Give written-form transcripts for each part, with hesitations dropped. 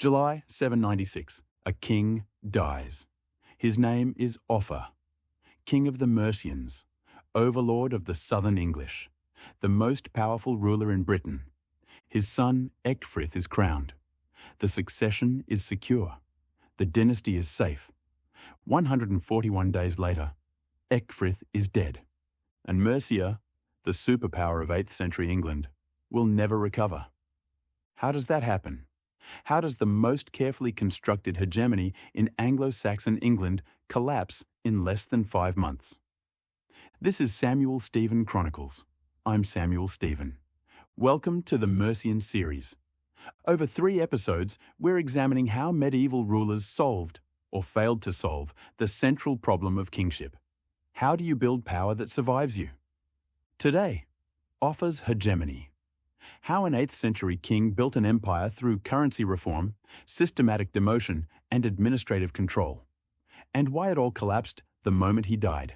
July 796, a king dies. His name is Offa, king of the Mercians, overlord of the southern English, the most powerful ruler in Britain. His son Ecgfrith is crowned. The succession is secure. The dynasty is safe. 141 days later, Ecgfrith is dead, and Mercia, the superpower of 8th century England, will never recover. How does that happen? How does the most carefully constructed hegemony in Anglo-Saxon England collapse in less than 5 months? This is Stephen Chronicles. I'm Samuel Stephen. Welcome to the Mercian series. Over 3 episodes, we're examining how medieval rulers solved, or failed to solve, the central problem of kingship. How do you build power that survives you? Today, Offa's hegemony. How an 8th century king built an empire through currency reform, systematic demotion, and administrative control. And why it all collapsed the moment he died.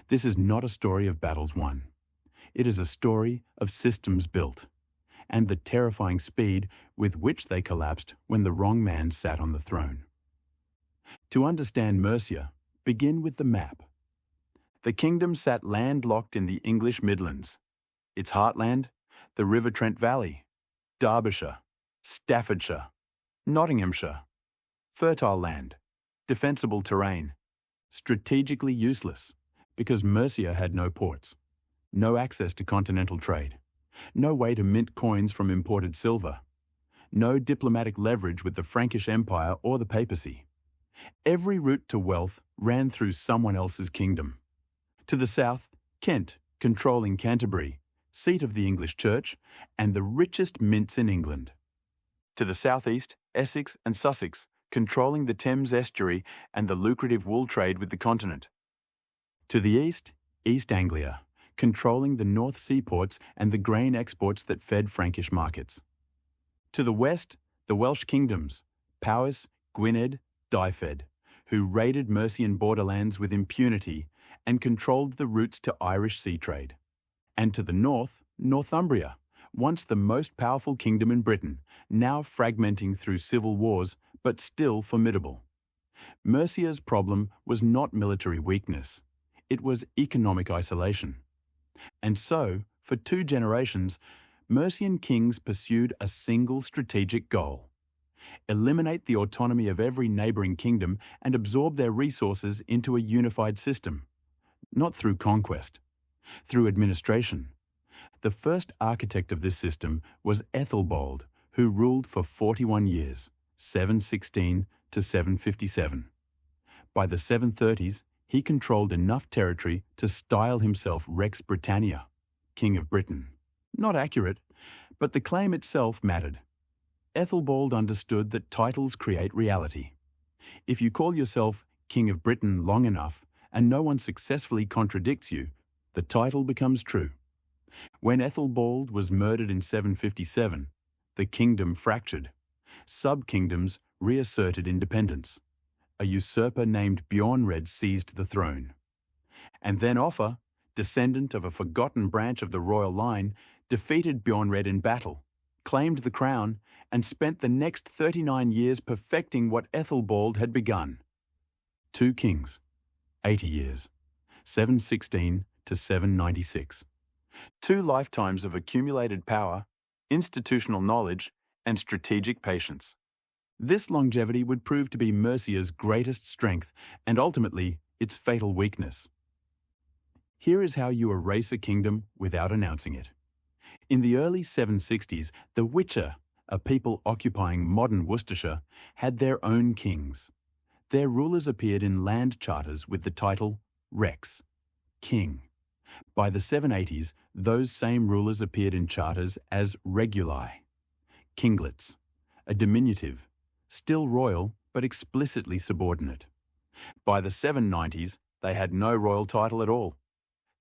This is not a story of battles won. It is a story of systems built, and the terrifying speed with which they collapsed when the wrong man sat on the throne. To understand Mercia, begin with the map. The kingdom sat landlocked in the English Midlands. Its heartland, the River Trent Valley, Derbyshire, Staffordshire, Nottinghamshire. Fertile land, defensible terrain, strategically useless because Mercia had no ports, no access to continental trade, no way to mint coins from imported silver, no diplomatic leverage with the Frankish Empire or the papacy. Every route to wealth ran through someone else's kingdom. To the south, Kent, controlling Canterbury, seat of the English Church, and the richest mints in England. To the southeast, Essex and Sussex, controlling the Thames estuary and the lucrative wool trade with the continent. To the east, East Anglia, controlling the North Sea ports and the grain exports that fed Frankish markets. To the west, the Welsh kingdoms, Powys, Gwynedd, Dyfed, who raided Mercian borderlands with impunity and controlled the routes to Irish sea trade. And to the north, Northumbria, once the most powerful kingdom in Britain, now fragmenting through civil wars, but still formidable. Mercia's problem was not military weakness. It was economic isolation. And so, for 2 generations, Mercian kings pursued a single strategic goal: eliminate the autonomy of every neighbouring kingdom and absorb their resources into a unified system. Not through conquest, through administration. The first architect of this system was Ethelbald, who ruled for 41 years, 716 to 757. By the 730s, he controlled enough territory to style himself Rex Britannia, King of Britain. Not accurate, but the claim itself mattered. Ethelbald understood that titles create reality. If you call yourself King of Britain long enough and no one successfully contradicts you, the title becomes true. When Ethelbald was murdered in 757, the kingdom fractured. Sub-kingdoms reasserted independence. A usurper named Bjornred seized the throne. And then Offa, descendant of a forgotten branch of the royal line, defeated Bjornred in battle, claimed the crown, and spent the next 39 years perfecting what Ethelbald had begun. 2 kings, 80 years, 716 to 796. 2 lifetimes of accumulated power, institutional knowledge, and strategic patience. This longevity would prove to be Mercia's greatest strength and ultimately its fatal weakness. Here is how you erase a kingdom without announcing it. In the early 760s, the Witcher, a people occupying modern Worcestershire, had their own kings. Their rulers appeared in land charters with the title Rex, King. By the 780s, those same rulers appeared in charters as reguli, kinglets, a diminutive, still royal but explicitly subordinate. By the 790s, they had no royal title at all.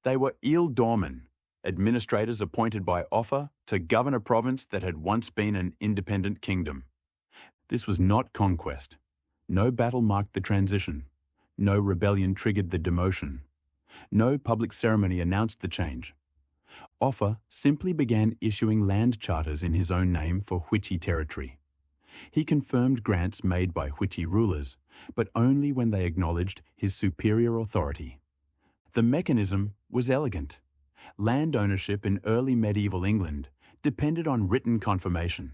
They were ealdormen, administrators appointed by Offa to govern a province that had once been an independent kingdom. This was not conquest. No battle marked the transition. No rebellion triggered the demotion. No public ceremony announced the change. Offa simply began issuing land charters in his own name for Hwicce territory. He confirmed grants made by witty rulers, but only when they acknowledged his superior authority. The mechanism was elegant. Land ownership in early medieval England depended on written confirmation.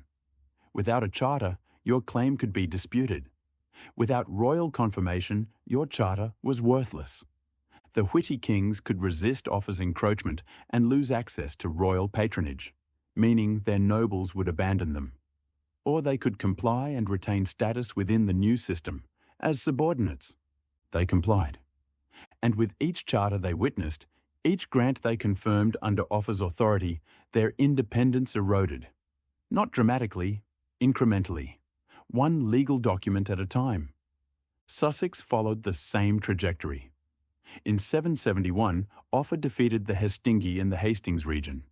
Without a charter, your claim could be disputed. Without royal confirmation, your charter was worthless. The witty kings could resist Offa's encroachment and lose access to royal patronage, meaning their nobles would abandon them. Or they could comply and retain status within the new system, as subordinates. They complied. And with each charter they witnessed, each grant they confirmed under Offa's authority, their independence eroded. Not dramatically, incrementally, one legal document at a time. Sussex followed the same trajectory. In 771, Offa defeated the Hastingi in the Hastings region.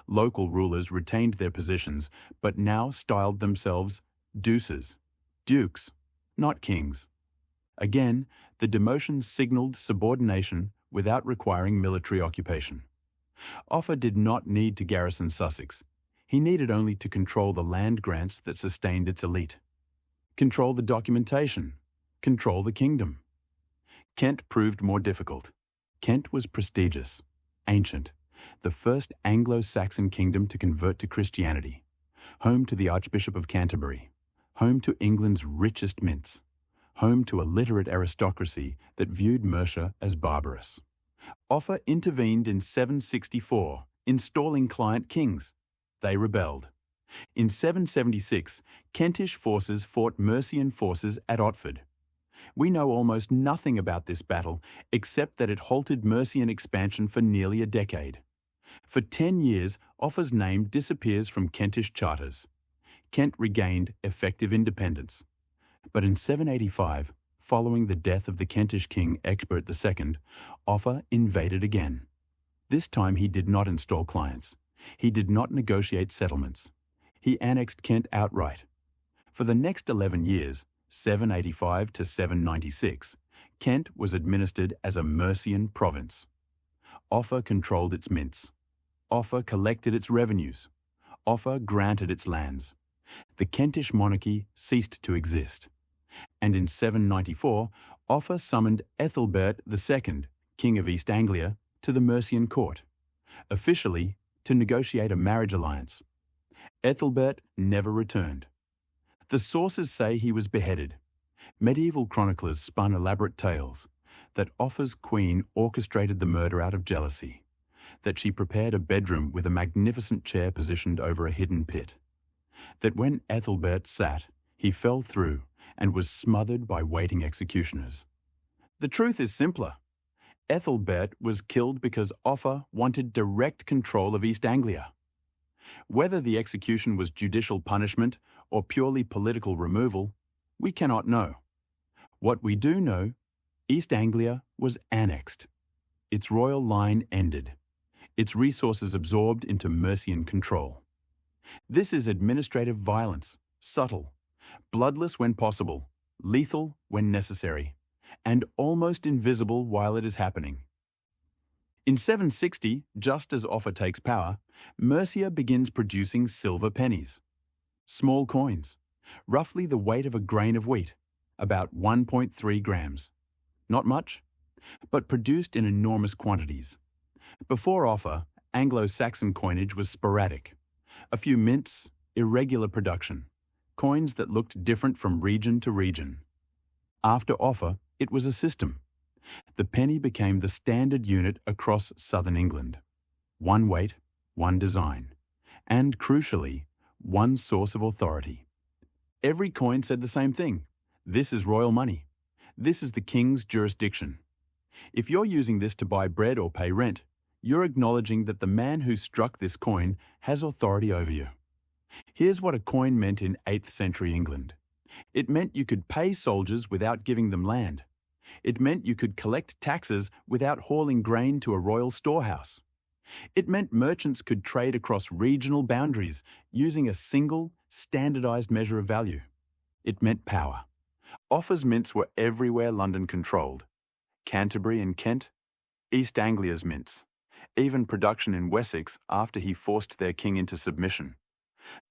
Local rulers retained their positions, but now styled themselves duces, dukes, not kings. Again, the demotion signalled subordination without requiring military occupation. Offa did not need to garrison Sussex. He needed only to control the land grants that sustained its elite. Control the documentation. Control the kingdom. Kent proved more difficult. Kent was prestigious, ancient, the first Anglo-Saxon kingdom to convert to Christianity, home to the Archbishop of Canterbury, home to England's richest mints, home to a literate aristocracy that viewed Mercia as barbarous. Offa intervened in 764, installing client kings. They rebelled. In 776, Kentish forces fought Mercian forces at Otford. We know almost nothing about this battle except that it halted Mercian expansion for nearly a decade. For 10 years, Offa's name disappears from Kentish charters. Kent regained effective independence. But in 785, following the death of the Kentish king Ecgbert II, Offa invaded again. This time he did not install clients. He did not negotiate settlements. He annexed Kent outright. For the next 11 years, 785 to 796, Kent was administered as a Mercian province. Offa controlled its mints. Offa collected its revenues. Offa granted its lands. The Kentish monarchy ceased to exist. And in 794, Offa summoned Ethelbert II, King of East Anglia, to the Mercian court, officially to negotiate a marriage alliance. Ethelbert never returned. The sources say he was beheaded. Medieval chroniclers spun elaborate tales that Offa's queen orchestrated the murder out of jealousy, that she prepared a bedroom with a magnificent chair positioned over a hidden pit, that when Ethelbert sat, he fell through and was smothered by waiting executioners. The truth is simpler. Ethelbert was killed because Offa wanted direct control of East Anglia. Whether the execution was judicial punishment or purely political removal, we cannot know. What we do know, East Anglia was annexed. Its royal line ended. Its resources absorbed into Mercian control. This is administrative violence, subtle, bloodless when possible, lethal when necessary, and almost invisible while it is happening. In 760, just as Offa takes power, Mercia begins producing silver pennies. Small coins, roughly the weight of a grain of wheat, about 1.3 grams. Not much, but produced in enormous quantities. Before Offa, Anglo-Saxon coinage was sporadic. A few mints, irregular production, coins that looked different from region to region. After Offa, it was a system. The penny became the standard unit across southern England. One weight, one design, and crucially, one source of authority. Every coin said the same thing. This is royal money. This is the king's jurisdiction. If you're using this to buy bread or pay rent, you're acknowledging that the man who struck this coin has authority over you. Here's what a coin meant in 8th century England. It meant you could pay soldiers without giving them land. It meant you could collect taxes without hauling grain to a royal storehouse. It meant merchants could trade across regional boundaries using a single, standardised measure of value. It meant power. Offa's mints were everywhere London controlled. Canterbury and Kent, East Anglia's mints, even production in Wessex after he forced their king into submission.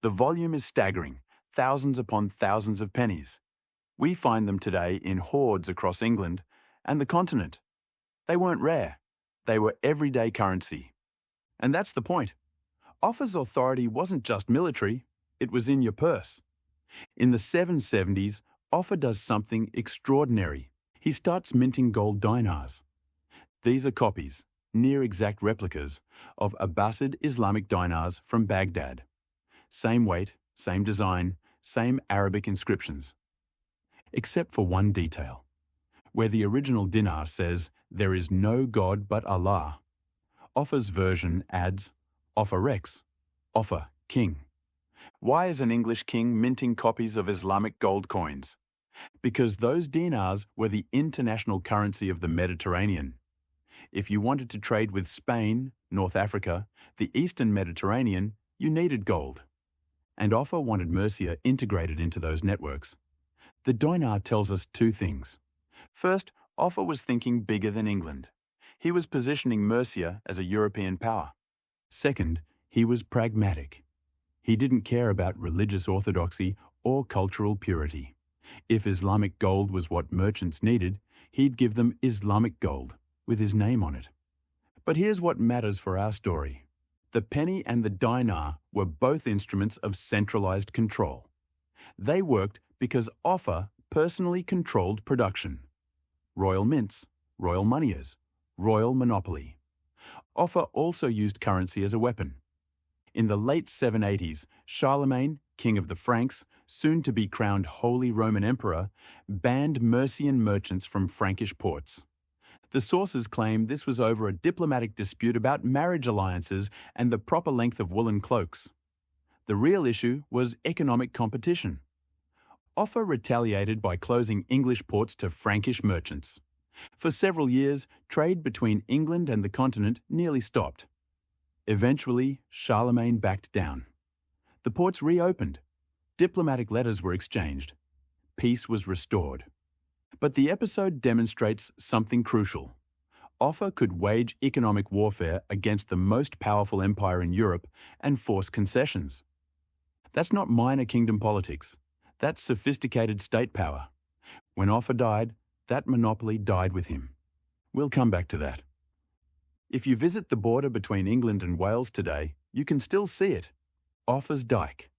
The volume is staggering, thousands upon thousands of pennies. We find them today in hoards across England and the continent. They weren't rare. They were everyday currency. And that's the point. Offa's authority wasn't just military, it was in your purse. In the 770s, Offa does something extraordinary. He starts minting gold dinars. These are copies, near exact replicas, of Abbasid Islamic dinars from Baghdad. Same weight, same design, same Arabic inscriptions. Except for one detail. Where the original dinar says, "There is no God but Allah," Offa's version adds, "Offa Rex," Offa, king. Why is an English king minting copies of Islamic gold coins? Because those dinars were the international currency of the Mediterranean. If you wanted to trade with Spain, North Africa, the Eastern Mediterranean, you needed gold. And Offa wanted Mercia integrated into those networks. The dinar tells us two things. First, Offa was thinking bigger than England. He was positioning Mercia as a European power. Second, he was pragmatic. He didn't care about religious orthodoxy or cultural purity. If Islamic gold was what merchants needed, he'd give them Islamic gold, with his name on it. But here's what matters for our story. The penny and the dinar were both instruments of centralized control. They worked because Offa personally controlled production. Royal mints, royal moneyers, royal monopoly. Offa also used currency as a weapon. In the late 780s, Charlemagne, king of the Franks, soon to be crowned Holy Roman Emperor, banned Mercian merchants from Frankish ports. The sources claim this was over a diplomatic dispute about marriage alliances and the proper length of woolen cloaks. The real issue was economic competition. Offa retaliated by closing English ports to Frankish merchants. For several years, trade between England and the continent nearly stopped. Eventually, Charlemagne backed down. The ports reopened. Diplomatic letters were exchanged. Peace was restored. But the episode demonstrates something crucial. Offa could wage economic warfare against the most powerful empire in Europe and force concessions. That's not minor kingdom politics. That's sophisticated state power. When Offa died, that monopoly died with him. We'll come back to that. If you visit the border between England and Wales today, you can still see it. Offa's Dyke,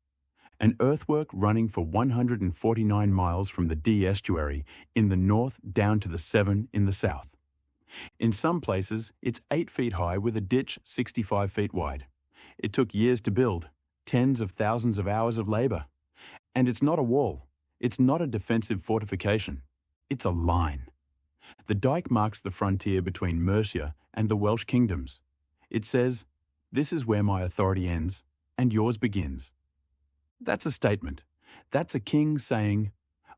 an earthwork running for 149 miles from the Dee estuary in the north down to the Severn in the south. In some places, it's 8 feet high with a ditch 65 feet wide. It took years to build, tens of thousands of hours of labour. And it's not a wall. It's not a defensive fortification. It's a line. The Dyke marks the frontier between Mercia and the Welsh kingdoms. It says, "This is where my authority ends, and yours begins." That's a statement. That's a king saying,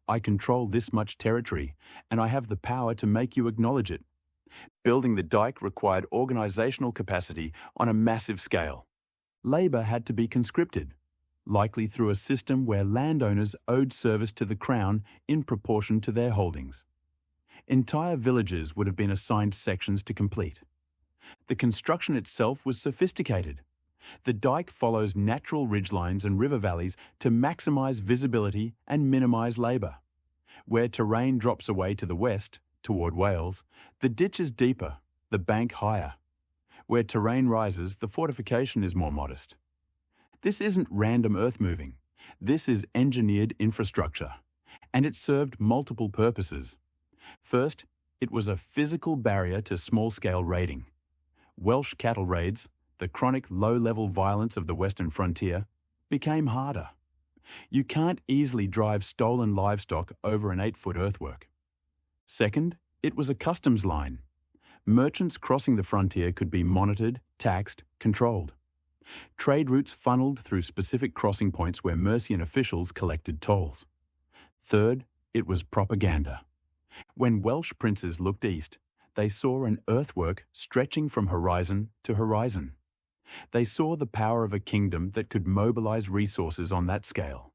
"I control this much territory, and I have the power to make you acknowledge it." Building the Dyke required organisational capacity on a massive scale. Labour had to be conscripted, likely through a system where landowners owed service to the Crown in proportion to their holdings. Entire villages would have been assigned sections to complete. The construction itself was sophisticated. The Dyke follows natural ridgelines and river valleys to maximise visibility and minimise labour. Where terrain drops away to the west, toward Wales, the ditch is deeper, the bank higher. Where terrain rises, the fortification is more modest. This isn't random earth moving. This is engineered infrastructure. And it served multiple purposes. First, it was a physical barrier to small-scale raiding. Welsh cattle raids, the chronic low-level violence of the western frontier, became harder. You can't easily drive stolen livestock over an 8-foot earthwork. Second, it was a customs line. Merchants crossing the frontier could be monitored, taxed, controlled. Trade routes funneled through specific crossing points where Mercian officials collected tolls. Third, it was propaganda. When Welsh princes looked east, they saw an earthwork stretching from horizon to horizon. They saw the power of a kingdom that could mobilise resources on that scale.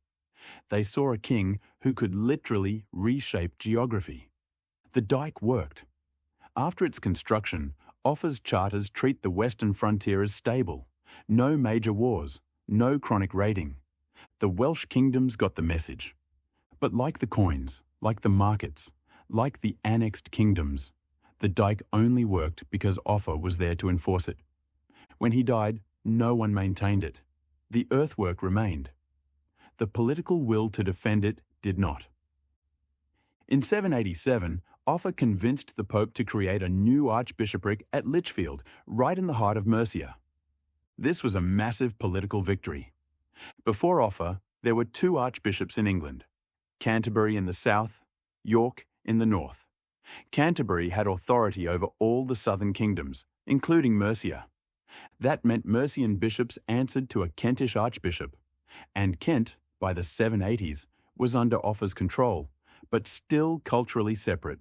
They saw a king who could literally reshape geography. The Dyke worked. After its construction, Offa's charters treat the western frontier as stable. No major wars, no chronic raiding. The Welsh kingdoms got the message. But like the coins, like the markets, like the annexed kingdoms, the Dyke only worked because Offa was there to enforce it. When he died, no one maintained it. The earthwork remained. The political will to defend it did not. In 787, Offa convinced the Pope to create a new archbishopric at Lichfield, right in the heart of Mercia. This was a massive political victory. Before Offa, there were two archbishops in England, Canterbury in the south, York in the north. Canterbury had authority over all the southern kingdoms, including Mercia. That meant Mercian bishops answered to a Kentish archbishop, and Kent, by the 780s, was under Offa's control, but still culturally separate.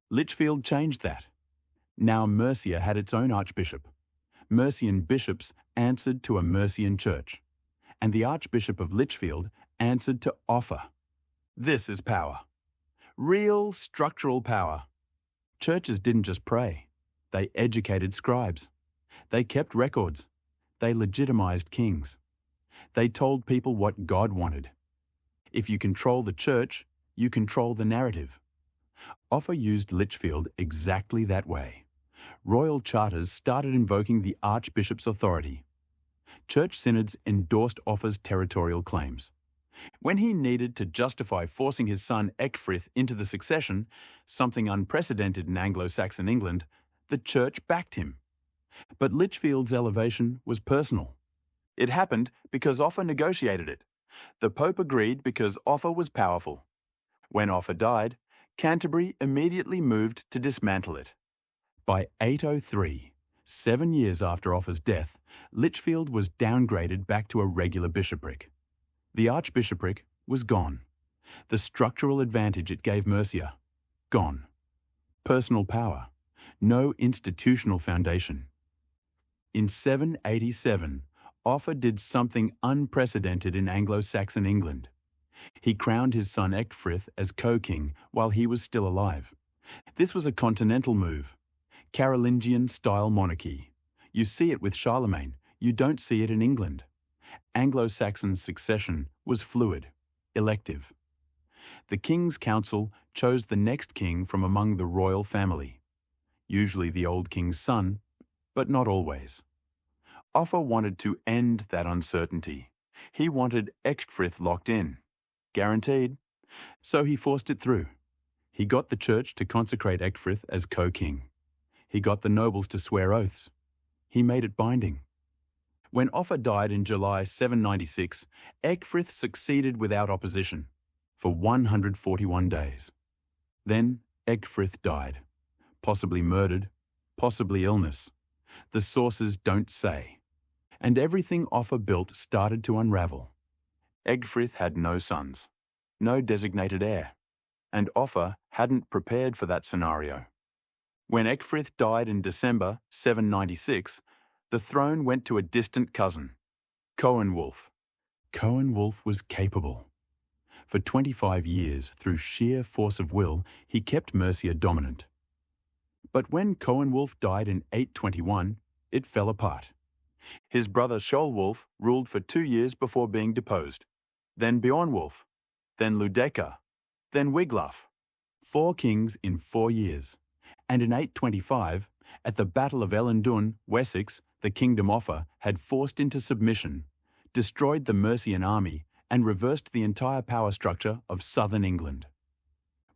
Lichfield changed that. Now Mercia had its own archbishop. Mercian bishops answered to a Mercian church, and the Archbishop of Lichfield answered to Offa. This is power. Real structural power. Churches didn't just pray. They educated scribes. They kept records. They legitimized kings. They told people what God wanted. If you control the church, you control the narrative. Offa used Lichfield exactly that way. Royal charters started invoking the Archbishop's authority. Church synods endorsed Offa's territorial claims. When he needed to justify forcing his son Ecgfrith into the succession, something unprecedented in Anglo-Saxon England, the church backed him. But Lichfield's elevation was personal. It happened because Offa negotiated it. The Pope agreed because Offa was powerful. When Offa died, Canterbury immediately moved to dismantle it. By 803, 7 years after Offa's death, Lichfield was downgraded back to a regular bishopric. The archbishopric was gone. The structural advantage it gave Mercia, gone. Personal power, no institutional foundation. In 787, Offa did something unprecedented in Anglo-Saxon England. He crowned his son Ecgfrith as co-king while he was still alive. This was a continental move, Carolingian-style monarchy. You see it with Charlemagne, you don't see it in England. Anglo-Saxon succession was fluid, elective. The King's Council chose the next king from among the royal family, usually the old king's son, but not always. Offa wanted to end that uncertainty. He wanted Ecgfrith locked in, guaranteed, so he forced it through. He got the church to consecrate Ecgfrith as co-king. He got the nobles to swear oaths. He made it binding. When Offa died in July 796, Ecgfrith succeeded without opposition for 141 days. Then Ecgfrith died, possibly murdered, possibly illness. The sources don't say. And everything Offa built started to unravel. Ecgfrith had no sons, no designated heir, and Offa hadn't prepared for that scenario. When Ecgfrith died in December 796, the throne went to a distant cousin, Coenwulf. Coenwulf was capable. For 25 years, through sheer force of will, he kept Mercia dominant. But when Coenwulf died in 821, it fell apart. His brother Ceolwulf ruled for 2 years before being deposed, then Beornwulf, then Ludeca, then Wiglaf. 4 kings in 4 years. And in 825, at the Battle of Elendun, Wessex, the kingdom Offa had forced into submission, destroyed the Mercian army, and reversed the entire power structure of southern England.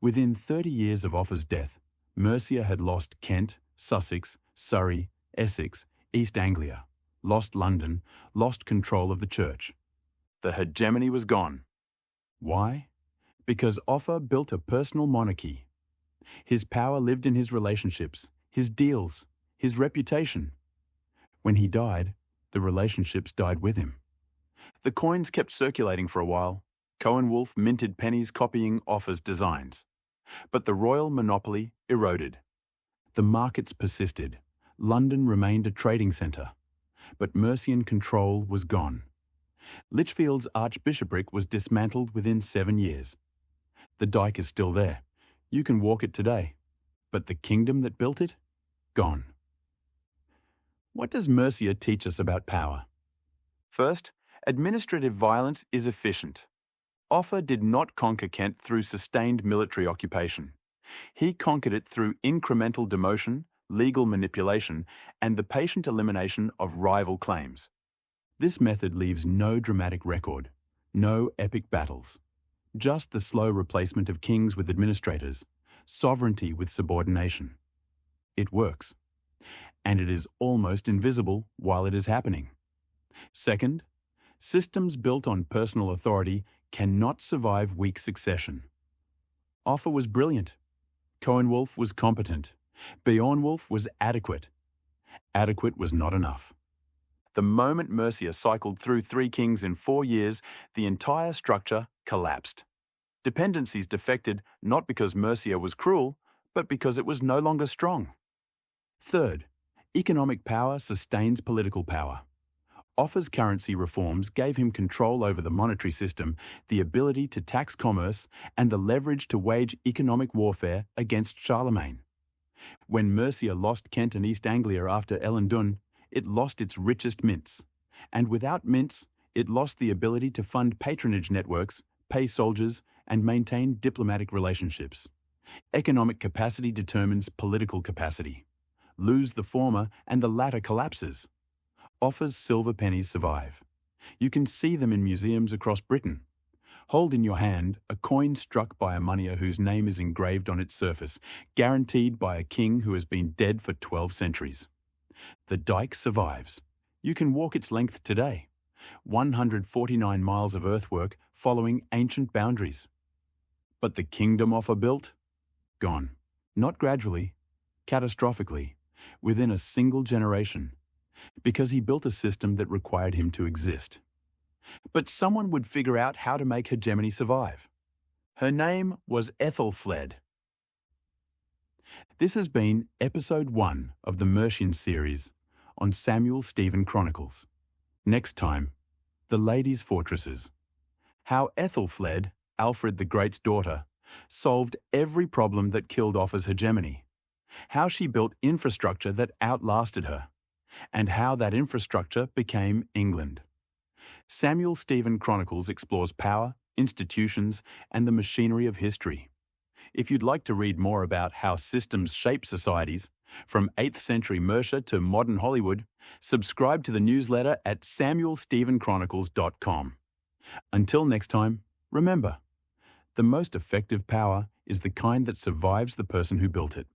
Within 30 years of Offa's death, Mercia had lost Kent, Sussex, Surrey, Essex, East Anglia, lost London, lost control of the church. The hegemony was gone. Why? Because Offa built a personal monarchy. His power lived in his relationships, his deals, his reputation. When he died, the relationships died with him. The coins kept circulating for a while. Coenwulf minted pennies copying Offa's designs. But the royal monopoly eroded. The markets persisted. London remained a trading centre. But Mercian control was gone. Lichfield's archbishopric was dismantled within 7 years. The Dyke is still there. You can walk it today. But the kingdom that built it? Gone. What does Mercia teach us about power? First, Administrative violence is efficient. Offa did not conquer Kent through sustained military occupation. He conquered it through incremental demotion, legal manipulation, and the patient elimination of rival claims. This method leaves no dramatic record, no epic battles, just the slow replacement of kings with administrators, sovereignty with subordination. It works, and it is almost invisible while it is happening. Second, systems built on personal authority cannot survive weak succession. Offa was brilliant. Coinwulf was competent. Beornwulf was adequate. Adequate was not enough. The moment Mercia cycled through 3 kings in 4 years, the entire structure collapsed. Dependencies defected not because Mercia was cruel, but because it was no longer strong. Third, economic power sustains political power. Offa's currency reforms gave him control over the monetary system, the ability to tax commerce, and the leverage to wage economic warfare against Charlemagne. When Mercia lost Kent and East Anglia after Elendun, it lost its richest mints. And without mints, it lost the ability to fund patronage networks, pay soldiers, and maintain diplomatic relationships. Economic capacity determines political capacity. Lose the former and the latter collapses. Offa's silver pennies survive. You can see them in museums across Britain. Hold in your hand a coin struck by a moneyer whose name is engraved on its surface, guaranteed by a king who has been dead for 12 centuries. The Dyke survives. You can walk its length today. 149 miles of earthwork following ancient boundaries. But the kingdom Offa built? Gone. Not gradually, catastrophically, within a single generation. Because he built a system that required him to exist. But someone would figure out how to make Hegemony survive. Her name was Ethelfled. This has been episode 1 of the Mercian series on Stephen Chronicles. Next time, the Ladies' Fortresses. How Ethelfled, Alfred the Great's daughter, solved every problem that killed Offa's hegemony. How she built infrastructure that outlasted her. And how that infrastructure became England. Stephen Chronicles explores power, institutions, and the machinery of history. If you'd like to read more about how systems shape societies, from 8th century Mercia to modern Hollywood, subscribe to the newsletter at samuelstephenchronicles.com. Until next time, remember, the most effective power is the kind that survives the person who built it.